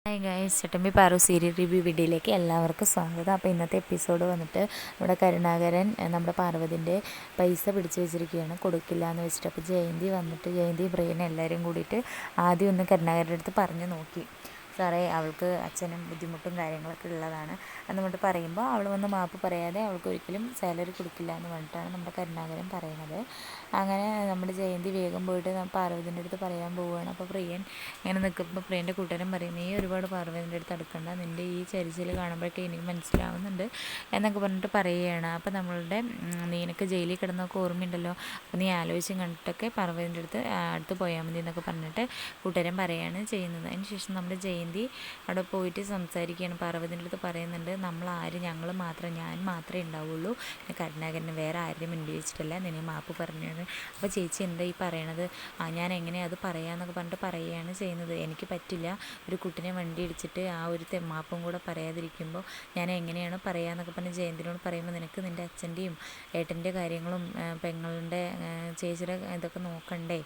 Hi guys, ചട്ടമ്പി Paru serial review വീഡിയോയിലേക്ക് എല്ലാവർക്കും സ്വാഗതം. അപ്പോൾ ഇന്നത്തെ എപ്പിസോഡ് വന്നിട്ട് നമ്മുടെ കരുണാകരൻ നമ്മുടെ പാർവതിൻ്റെ പൈസ പിടിച്ച് വെച്ചിരിക്കുകയാണ്, കൊടുക്കില്ല എന്ന് വെച്ചിട്ട്. അപ്പോൾ ജയന്തി വന്നിട്ട് ജയന്തി ബ്രെയിൻ എല്ലാവരും കൂടിയിട്ട് ആദ്യം ഒന്ന് കരുണാകരൻ്റെ അടുത്ത് പറഞ്ഞു നോക്കി. സാറേ, അവൾക്ക് അച്ഛനും ബുദ്ധിമുട്ടും കാര്യങ്ങളൊക്കെ ഉള്ളതാണ് എന്ന് പറഞ്ഞിട്ട് പറയുമ്പോൾ അവൾ വന്ന് മാപ്പ് പറയാതെ അവൾക്ക് ഒരിക്കലും സാലറി കൊടുക്കില്ല എന്ന് പറഞ്ഞിട്ടാണ് നമ്മുടെ കരുണാകരൻ പറയുന്നത്. അങ്ങനെ നമ്മുടെ ജയന്തി വേഗം പോയിട്ട് പാർവതിൻ്റെ അടുത്ത് പറയാൻ പോവുകയാണ്. അപ്പോൾ പ്രിയൻ ഇങ്ങനെ നിൽക്കുമ്പോൾ പ്രിയൻ്റെ കൂട്ടുകാരൻ പറയും, നീ ഒരുപാട് പാർവതിൻ്റെ അടുത്ത് അടുക്കണ്ട, നിൻ്റെ ഈ ചരിച്ചിൽ കാണുമ്പോഴൊക്കെ എനിക്ക് മനസ്സിലാവുന്നുണ്ട് എന്നൊക്കെ പറഞ്ഞിട്ട് പറയുകയാണ്. അപ്പോൾ നമ്മളുടെ നിനക്ക് ജയിലിൽ കിടന്നൊക്കെ ഓർമ്മയുണ്ടല്ലോ, അപ്പോൾ നീ ആലോചിച്ചും കണ്ടിട്ടൊക്കെ പാർവതിൻ്റെ അടുത്ത് പോയാൽ മതി എന്നൊക്കെ പറഞ്ഞിട്ട് കൂട്ടുകാരൻ പറയുകയാണ് ചെയ്യുന്നത്. അതിനുശേഷം നമ്മുടെ ജയന്തി അവിടെ പോയിട്ട് സംസാരിക്കുകയാണ്. പാർവതിൻ്റെ അടുത്ത് പറയുന്നുണ്ട്, ഞങ്ങൾ മാത്രം, ഞാൻ മാത്രമേ ഉണ്ടാവുള്ളൂ, കരുണാകരന് വേറെ ആരെയും മുൻപിൽ വെച്ചിട്ടല്ല നിന്നെ മാപ്പ് പറഞ്ഞത്. അപ്പോൾ ചേച്ചി എന്താ ഈ പറയണത്, ഞാൻ എങ്ങനെ അത് പറയാമെന്നൊക്കെ പറഞ്ഞിട്ട് പറയുകയാണ് ചെയ്യുന്നത്. എനിക്ക് പറ്റില്ല, ഒരു കുട്ടിനെ വണ്ടി ഇടിച്ചിട്ട് ആ ഒരു മാപ്പും കൂടെ പറയാതിരിക്കുമ്പോൾ ഞാൻ എങ്ങനെയാണ് പറയാമെന്നൊക്കെ പറഞ്ഞ് ജയന്തിനോട് പറയുമ്പോൾ, നിനക്ക് നിൻ്റെ അച്ഛൻ്റെയും ഏട്ടൻ്റെ കാര്യങ്ങളും പെങ്ങളുടെ ചേച്ചിയുടെ ഇതൊക്കെ നോക്കണ്ടേ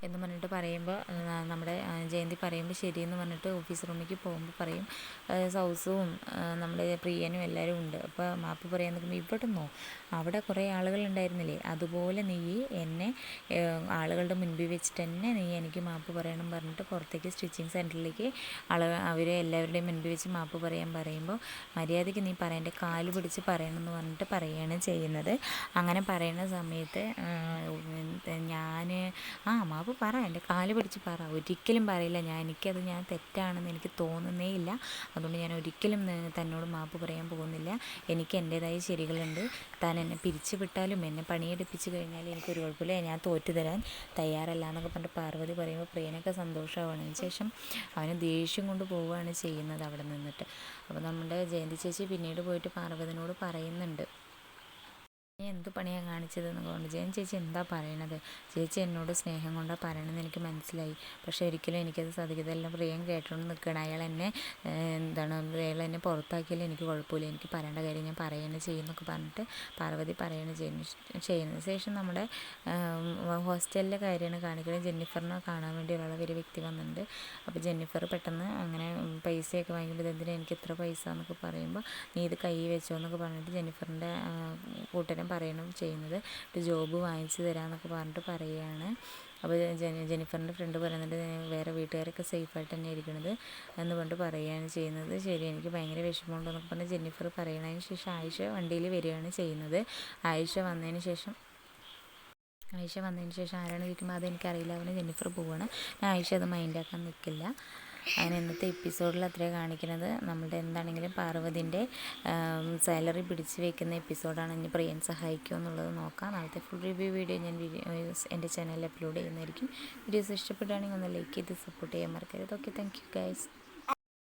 എന്ന് പറഞ്ഞിട്ട് പറയുമ്പോൾ നമ്മുടെ ജയന്തി പറയുമ്പോൾ ശരിയെന്ന് പറഞ്ഞിട്ട് ഓഫീസ് റൂമിലേക്ക് പോകുമ്പോൾ പറയും, സൗസും നമ്മുടെ പ്രിയനും എല്ലാവരും ഉണ്ട്, അപ്പോൾ മാപ്പ് പറയാൻ നിൽക്കുമ്പോൾ ഇവിടുന്നോ അവിടെ കുറേ ആളുകളുണ്ടായിരുന്നില്ലേ, അതുപോലെ നീ എന്നെ ആളുകളുടെ മുൻപിൽ വെച്ചിട്ട് തന്നെ നീ എനിക്ക് മാപ്പ് പറയണം പറഞ്ഞിട്ട് പുറത്തേക്ക് സ്റ്റിച്ചിങ് സെൻറ്ററിലേക്ക് അവരെ എല്ലാവരുടെയും മുൻപിൽ വെച്ച് മാപ്പ് പറയാൻ പറയുമ്പോൾ, മര്യാദയ്ക്ക് നീ എൻ്റെ കാല് പിടിച്ച് പറയണമെന്ന് പറഞ്ഞിട്ട് പറയുകയാണ് ചെയ്യുന്നത്. അങ്ങനെ പറയുന്ന സമയത്ത് ഞാൻ മാപ്പ് പറ, എൻ്റെ കാല് പിടിച്ച് പറ, ഒരിക്കലും പറയില്ല, ഞാൻ തെറ്റാണെന്ന് എനിക്ക് തോന്നുന്നേ ഇല്ല, അതുകൊണ്ട് ഞാൻ ഒരിക്കലും തന്നോട് മാപ്പ് പറയാൻ പോകുന്നില്ല, എനിക്ക് എൻ്റേതായ ശരികളുണ്ട്, താൻ എന്നെ പിരിച്ചു വിട്ടാലും എന്നെ പണിയെടുപ്പിച്ച് കഴിഞ്ഞാൽ എനിക്കൊരു കുഴപ്പമില്ല, ഞാൻ തോറ്റു തരാൻ തയ്യാറല്ല എന്നൊക്കെ പറഞ്ഞിട്ട് പാർവതി പറയുമ്പോൾ പ്രിയനൊക്കെ സന്തോഷമാവാണ്. അതിന് ശേഷം അവന് ദേഷ്യം കൊണ്ട് പോവുകയാണ് ചെയ്യുന്നത് അവിടെ നിന്നിട്ട്. അപ്പോൾ നമ്മുടെ ജയന്തി ചേച്ചി പിന്നീട് പോയിട്ട് പാർവതിനോട് പറയുന്നുണ്ട്, നീ എന്ത് പണിയാണ് കാണിച്ചതെന്ന് കൊണ്ട്. ജയൻ ചേച്ചി എന്താ പറയണത്, ചേച്ചി എന്നോട് സ്നേഹം കൊണ്ടാണ് പറയണമെന്ന് എനിക്ക് മനസ്സിലായി, പക്ഷേ ഒരിക്കലും എനിക്കത് സാധിക്കില്ല, എല്ലാം പ്രിയം കേട്ടോണ്ട് നിൽക്കണം, അയാൾ എന്നെ പുറത്താക്കിയാലും എനിക്ക് കുഴപ്പമില്ല, എനിക്ക് പറയേണ്ട കാര്യം ഞാൻ പറയുകയാണ് ചെയ്യുന്നൊക്കെ പറഞ്ഞിട്ട് പാർവതി പറയുകയാണ് ചെയ്യുന്നത്. ശേഷം നമ്മുടെ ഹോസ്റ്റലിലെ കാര്യമാണ് കാണിക്കുന്നത്. ജെന്നിഫറിനെ കാണാൻ വേണ്ടി ഒരു വ്യക്തി വന്നിട്ടുണ്ട്. അപ്പോൾ ജെന്നിഫർ പെട്ടെന്ന് അങ്ങനെ പൈസയൊക്കെ വാങ്ങിക്കുമ്പോൾ എന്തിനാ എനിക്ക് ഇത്ര പൈസ എന്നൊക്കെ പറയുമ്പോൾ, നീ ഇത് കൈ വെച്ചോ എന്നൊക്കെ പറഞ്ഞിട്ട് ജെന്നിഫറിൻ്റെ കൂട്ടരും പറയണം ചെയ്യുന്നത്. ഒരു ജോബ് വാങ്ങിച്ചു തരാമെന്നൊക്കെ പറഞ്ഞിട്ട് പറയുകയാണ്. അപ്പോൾ ജെന്നിഫറിൻ്റെ ഫ്രണ്ട് പറയുന്നുണ്ട്, വേറെ വീട്ടുകാരൊക്കെ സേഫായിട്ട് തന്നെ ഇരിക്കുന്നത് എന്ന് പറഞ്ഞിട്ട് പറയുകയാണ് ചെയ്യുന്നത്. ശരി, എനിക്ക് ഭയങ്കര വിഷമമുണ്ടെന്നൊക്കെ പറഞ്ഞ് ജെന്നിഫർ പറയണതിന് ശേഷം ആയിഷ വണ്ടിയിൽ വരികയാണ് ചെയ്യുന്നത്. ആയിഷ വന്നതിന് ശേഷം ആരാണ് ചോദിക്കുമ്പോൾ അതെനിക്കറിയില്ല അവന് ജെന്നിഫർ പോവുകയാണ്. ആയിഷ അത് മൈൻഡാക്കാൻ നിൽക്കില്ല. അങ്ങനെ ഇന്നത്തെ എപ്പിസോഡിൽ അത്രയാണ് കാണിക്കുന്നത്. നമ്മുടെ എന്താണെങ്കിലും പാർവതിൻ്റെ സാലറി പിടിച്ച് വയ്ക്കുന്ന എപ്പിസോഡാണ്. ഇനി പ്രിയൻ സഹായിക്കുമോ എന്നുള്ളത് നോക്കാം. നാളത്തെ ഫുൾ റിവ്യൂ വീഡിയോ ഞാൻ എൻ്റെ ചാനലിൽ അപ്ലോഡ് ചെയ്യുന്നതായിരിക്കും. വീഡിയോസ് ഇഷ്ടപ്പെടുകയാണെങ്കിൽ ഒന്ന് ലൈക്ക് ചെയ്ത് സപ്പോർട്ട് ചെയ്യാൻ മറക്കരുത്. Okay, thank you guys.